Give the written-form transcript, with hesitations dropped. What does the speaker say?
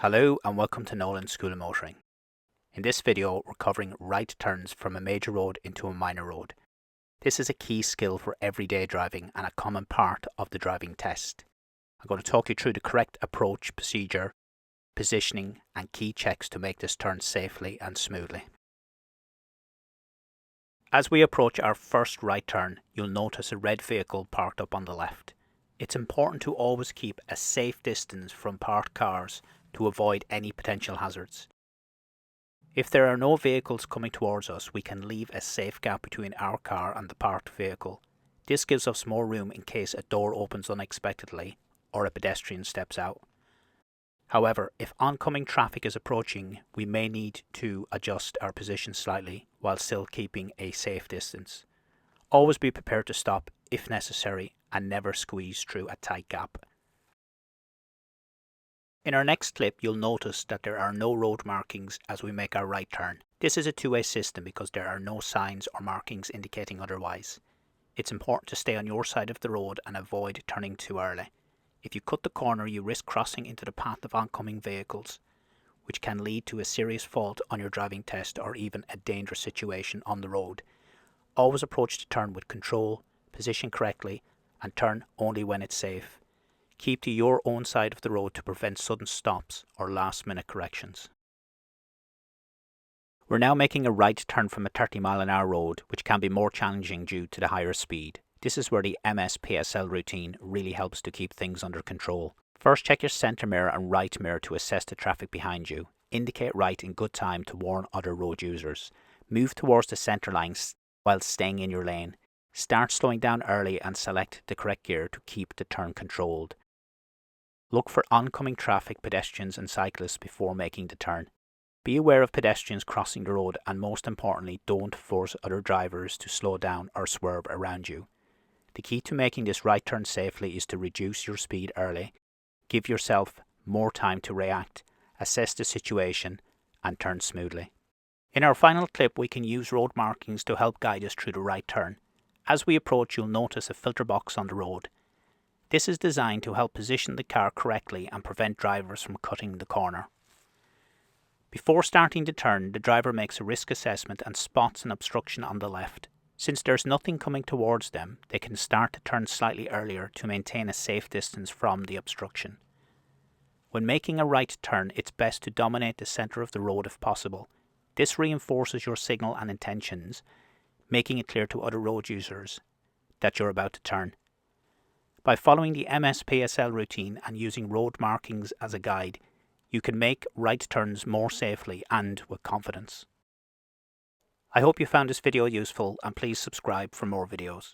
Hello and welcome to Nolan School of Motoring. In this video we're covering right turns from a major road into a minor road. This is a key skill for everyday driving and a common part of the driving test. I'm going to talk you through the correct approach, procedure, positioning and key checks to make this turn safely and smoothly. As we approach our first right turn, you'll notice a red vehicle parked up on the left. It's important to always keep a safe distance from parked cars to avoid any potential hazards. If there are no vehicles coming towards us, we can leave a safe gap between our car and the parked vehicle. This gives us more room in case a door opens unexpectedly or a pedestrian steps out. However, if oncoming traffic is approaching, we may need to adjust our position slightly while still keeping a safe distance. Always be prepared to stop if necessary and never squeeze through a tight gap. In our next clip, you'll notice that there are no road markings as we make our right turn. This is a two-way system because there are no signs or markings indicating otherwise. It's important to stay on your side of the road and avoid turning too early. If you cut the corner, you risk crossing into the path of oncoming vehicles, which can lead to a serious fault on your driving test or even a dangerous situation on the road. Always approach the turn with control, position correctly, and turn only when it's safe. Keep to your own side of the road to prevent sudden stops or last-minute corrections. We're now making a right turn from a 30-mile-an-hour road, which can be more challenging due to the higher speed. This is where the MSPSL routine really helps to keep things under control. First, check your centre mirror and right mirror to assess the traffic behind you. Indicate right in good time to warn other road users. Move towards the centre line while staying in your lane. Start slowing down early and select the correct gear to keep the turn controlled. Look for oncoming traffic, pedestrians and cyclists before making the turn. Be aware of pedestrians crossing the road and most importantly, don't force other drivers to slow down or swerve around you. The key to making this right turn safely is to reduce your speed early, give yourself more time to react, assess the situation and turn smoothly. In our final clip, we can use road markings to help guide us through the right turn. As we approach, you'll notice a filter box on the road. This is designed to help position the car correctly and prevent drivers from cutting the corner. Before starting the turn, the driver makes a risk assessment and spots an obstruction on the left. Since there's nothing coming towards them, they can start the turn slightly earlier to maintain a safe distance from the obstruction. When making a right turn, it's best to dominate the centre of the road if possible. This reinforces your signal and intentions, making it clear to other road users that you're about to turn. By following the MSPSL routine and using road markings as a guide, you can make right turns more safely and with confidence. I hope you found this video useful and please subscribe for more videos.